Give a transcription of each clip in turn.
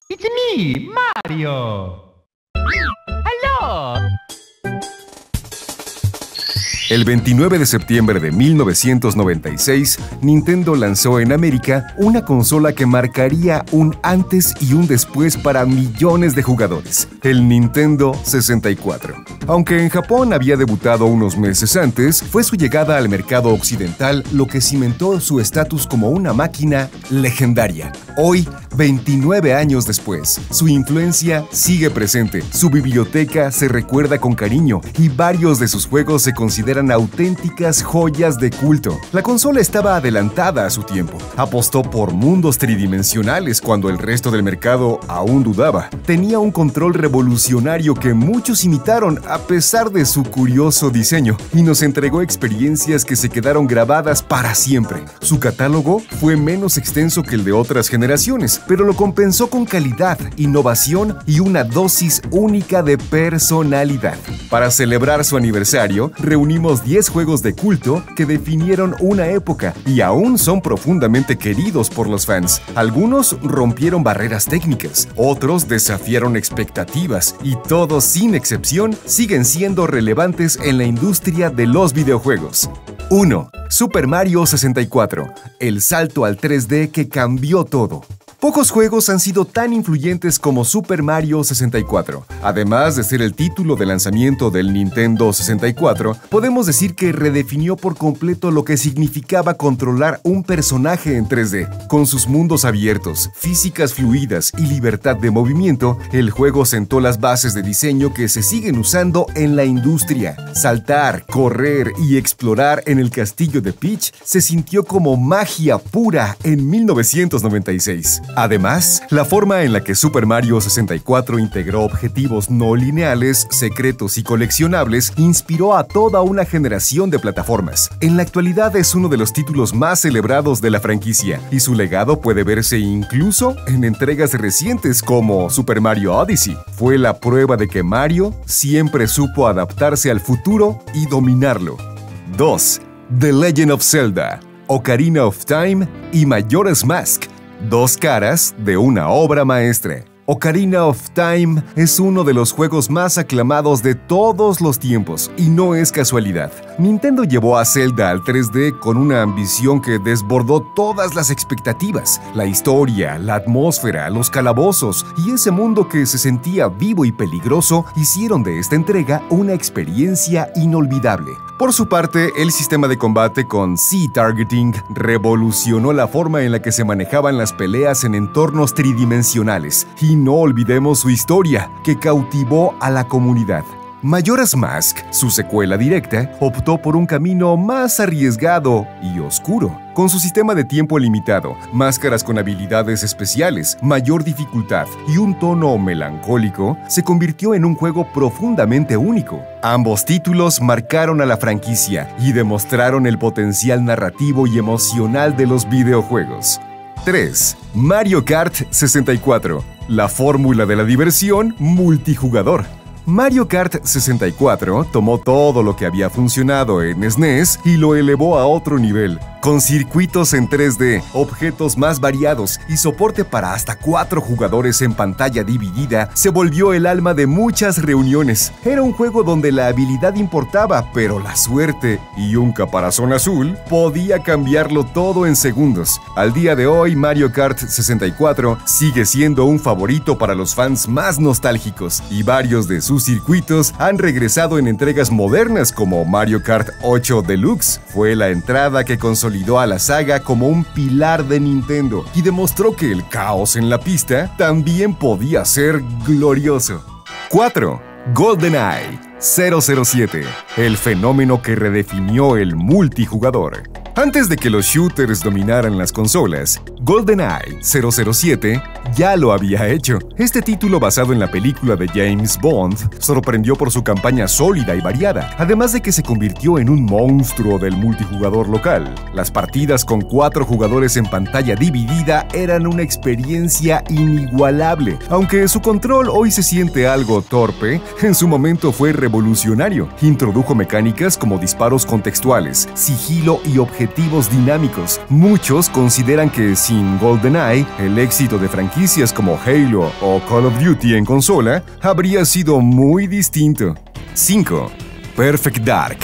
It's me, Mario! ¡Aló! El 29 de septiembre de 1996, Nintendo lanzó en América una consola que marcaría un antes y un después para millones de jugadores, el Nintendo 64. Aunque en Japón había debutado unos meses antes, fue su llegada al mercado occidental lo que cimentó su estatus como una máquina legendaria. Hoy, 29 años después, su influencia sigue presente, su biblioteca se recuerda con cariño y varios de sus juegos se consideran auténticas joyas de culto. La consola estaba adelantada a su tiempo. Apostó por mundos tridimensionales cuando el resto del mercado aún dudaba. Tenía un control revolucionario que muchos imitaron a pesar de su curioso diseño y nos entregó experiencias que se quedaron grabadas para siempre. Su catálogo fue menos extenso que el de otras generaciones, pero lo compensó con calidad, innovación y una dosis única de personalidad. Para celebrar su aniversario, reunimos 10 juegos de culto que definieron una época y aún son profundamente queridos por los fans. Algunos rompieron barreras técnicas, otros desafiaron expectativas y todos, sin excepción, siguen siendo relevantes en la industria de los videojuegos. 1. Super Mario 64, el salto al 3D que cambió todo. Pocos juegos han sido tan influyentes como Super Mario 64. Además de ser el título de lanzamiento del Nintendo 64, podemos decir que redefinió por completo lo que significaba controlar un personaje en 3D. Con sus mundos abiertos, físicas fluidas y libertad de movimiento, el juego sentó las bases de diseño que se siguen usando en la industria. Saltar, correr y explorar en el castillo de Peach se sintió como magia pura en 1996. Además, la forma en la que Super Mario 64 integró objetivos no lineales, secretos y coleccionables inspiró a toda una generación de plataformas. En la actualidad es uno de los títulos más celebrados de la franquicia, y su legado puede verse incluso en entregas recientes como Super Mario Odyssey. Fue la prueba de que Mario siempre supo adaptarse al futuro y dominarlo. 2. The Legend of Zelda, Ocarina of Time y Majora's Mask. Dos caras de una obra maestra. Ocarina of Time es uno de los juegos más aclamados de todos los tiempos, y no es casualidad. Nintendo llevó a Zelda al 3D con una ambición que desbordó todas las expectativas. La historia, la atmósfera, los calabozos y ese mundo que se sentía vivo y peligroso hicieron de esta entrega una experiencia inolvidable. Por su parte, el sistema de combate con Z-Targeting revolucionó la forma en la que se manejaban las peleas en entornos tridimensionales. Y no olvidemos su historia, que cautivó a la comunidad. Majora's Mask, su secuela directa, optó por un camino más arriesgado y oscuro. Con su sistema de tiempo limitado, máscaras con habilidades especiales, mayor dificultad y un tono melancólico, se convirtió en un juego profundamente único. Ambos títulos marcaron a la franquicia y demostraron el potencial narrativo y emocional de los videojuegos. 3. Mario Kart 64, la fórmula de la diversión multijugador. Mario Kart 64 tomó todo lo que había funcionado en SNES y lo elevó a otro nivel. Con circuitos en 3D, objetos más variados y soporte para hasta 4 jugadores en pantalla dividida, se volvió el alma de muchas reuniones. Era un juego donde la habilidad importaba, pero la suerte y un caparazón azul podía cambiarlo todo en segundos. Al día de hoy, Mario Kart 64 sigue siendo un favorito para los fans más nostálgicos, y varios de sus circuitos han regresado en entregas modernas como Mario Kart 8 Deluxe. Fue la entrada que consolidó a la saga como un pilar de Nintendo y demostró que el caos en la pista también podía ser glorioso. 4. GoldenEye 007, el fenómeno que redefinió el multijugador. Antes de que los shooters dominaran las consolas, GoldenEye 007 ya lo había hecho. Este título, basado en la película de James Bond, sorprendió por su campaña sólida y variada, además de que se convirtió en un monstruo del multijugador local. Las partidas con 4 jugadores en pantalla dividida eran una experiencia inigualable. Aunque su control hoy se siente algo torpe, en su momento fue revolucionario. Introdujo mecánicas como disparos contextuales, sigilo y objetivos dinámicos. Muchos consideran que si Sin GoldenEye, el éxito de franquicias como Halo o Call of Duty en consola habría sido muy distinto. 5. Perfect Dark,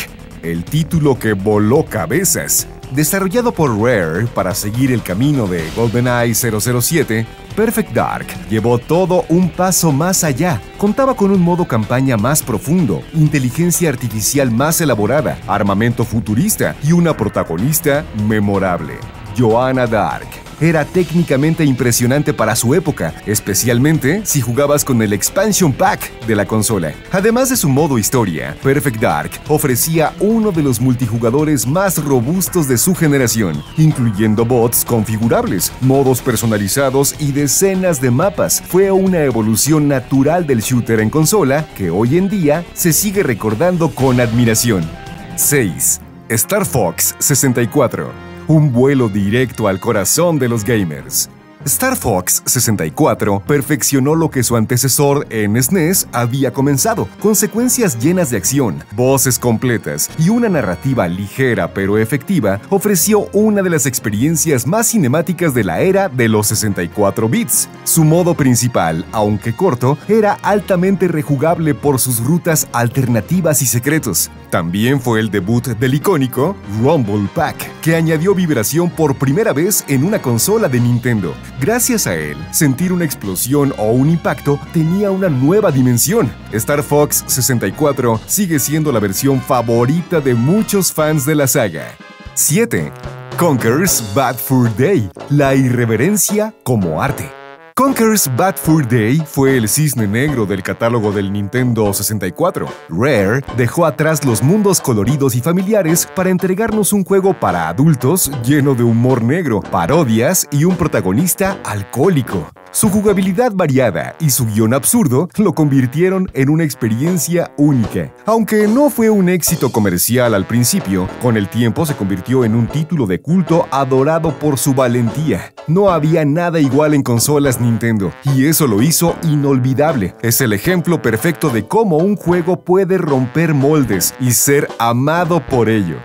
el título que voló cabezas. Desarrollado por Rare para seguir el camino de GoldenEye 007, Perfect Dark llevó todo un paso más allá. Contaba con un modo campaña más profundo, inteligencia artificial más elaborada, armamento futurista y una protagonista memorable, Joanna Dark. Era técnicamente impresionante para su época, especialmente si jugabas con el Expansion Pack de la consola. Además de su modo historia, Perfect Dark ofrecía uno de los multijugadores más robustos de su generación, incluyendo bots configurables, modos personalizados y decenas de mapas. Fue una evolución natural del shooter en consola que hoy en día se sigue recordando con admiración. 6. Star Fox 64. Un vuelo directo al corazón de los gamers. Star Fox 64 perfeccionó lo que su antecesor en SNES había comenzado, con secuencias llenas de acción, voces completas y una narrativa ligera pero efectiva. Ofreció una de las experiencias más cinemáticas de la era de los 64 bits. Su modo principal, aunque corto, era altamente rejugable por sus rutas alternativas y secretos. También fue el debut del icónico Rumble Pack, que añadió vibración por primera vez en una consola de Nintendo. Gracias a él, sentir una explosión o un impacto tenía una nueva dimensión. Star Fox 64 sigue siendo la versión favorita de muchos fans de la saga. 7. Conker's Bad Fur Day, la irreverencia como arte. Conker's Bad Fur Day fue el cisne negro del catálogo del Nintendo 64. Rare dejó atrás los mundos coloridos y familiares para entregarnos un juego para adultos lleno de humor negro, parodias y un protagonista alcohólico. Su jugabilidad variada y su guión absurdo lo convirtieron en una experiencia única. Aunque no fue un éxito comercial al principio, con el tiempo se convirtió en un título de culto adorado por su valentía. No había nada igual en consolas Nintendo, y eso lo hizo inolvidable. Es el ejemplo perfecto de cómo un juego puede romper moldes y ser amado por ello.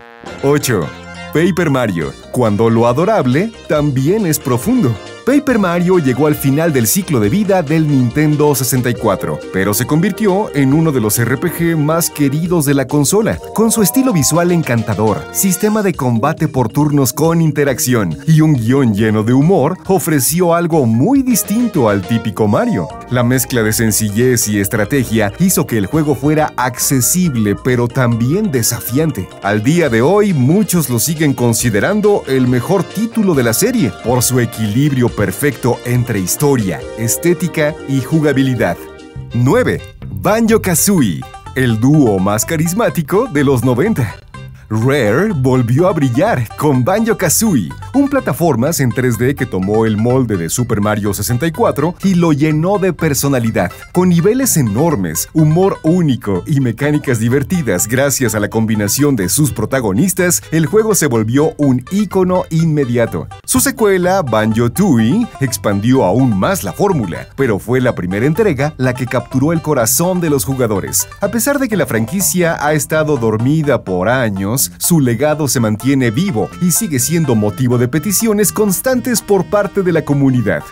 8. Paper Mario, cuando lo adorable también es profundo. Paper Mario llegó al final del ciclo de vida del Nintendo 64, pero se convirtió en uno de los RPG más queridos de la consola. Con su estilo visual encantador, sistema de combate por turnos con interacción y un guión lleno de humor, ofreció algo muy distinto al típico Mario. La mezcla de sencillez y estrategia hizo que el juego fuera accesible, pero también desafiante. Al día de hoy, muchos lo siguen considerando el mejor título de la serie, por su equilibrio perfecto entre historia, estética y jugabilidad. 9. Banjo-Kazooie, el dúo más carismático de los 90. Rare volvió a brillar con Banjo-Kazooie, un plataformas en 3D que tomó el molde de Super Mario 64 y lo llenó de personalidad. Con niveles enormes, humor único y mecánicas divertidas gracias a la combinación de sus protagonistas, el juego se volvió un ícono inmediato. Su secuela, Banjo-Tooie, expandió aún más la fórmula, pero fue la primera entrega la que capturó el corazón de los jugadores. A pesar de que la franquicia ha estado dormida por años, su legado se mantiene vivo y sigue siendo motivo de peticiones constantes por parte de la comunidad.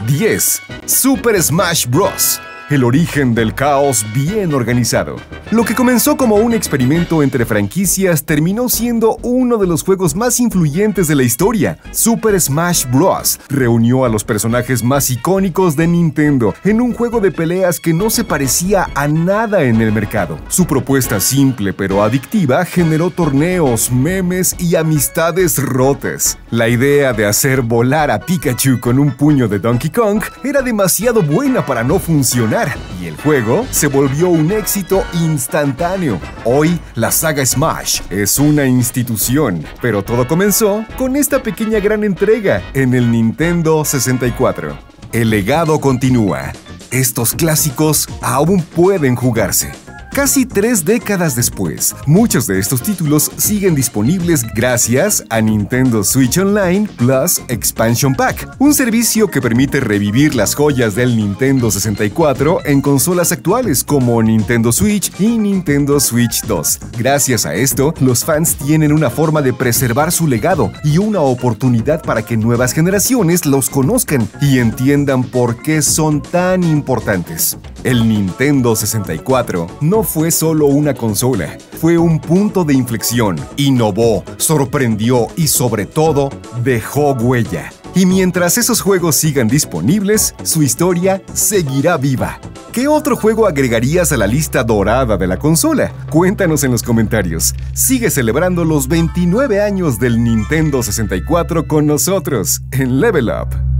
10. Super Smash Bros. El origen del caos bien organizado. Lo que comenzó como un experimento entre franquicias terminó siendo uno de los juegos más influyentes de la historia. Super Smash Bros. Reunió a los personajes más icónicos de Nintendo en un juego de peleas que no se parecía a nada en el mercado. Su propuesta simple pero adictiva generó torneos, memes y amistades rotas. La idea de hacer volar a Pikachu con un puño de Donkey Kong era demasiado buena para no funcionar, y el juego se volvió un éxito instantáneo. Hoy, la saga Smash es una institución, pero todo comenzó con esta pequeña gran entrega en el Nintendo 64. El legado continúa. Estos clásicos aún pueden jugarse. Casi 3 décadas después, muchos de estos títulos siguen disponibles gracias a Nintendo Switch Online Plus Expansion Pack, un servicio que permite revivir las joyas del Nintendo 64 en consolas actuales como Nintendo Switch y Nintendo Switch 2. Gracias a esto, los fans tienen una forma de preservar su legado y una oportunidad para que nuevas generaciones los conozcan y entiendan por qué son tan importantes. El Nintendo 64 no fue solo una consola, fue un punto de inflexión, innovó, sorprendió y sobre todo dejó huella. Y mientras esos juegos sigan disponibles, su historia seguirá viva. ¿Qué otro juego agregarías a la lista dorada de la consola? Cuéntanos en los comentarios. Sigue celebrando los 29 años del Nintendo 64 con nosotros en Level Up.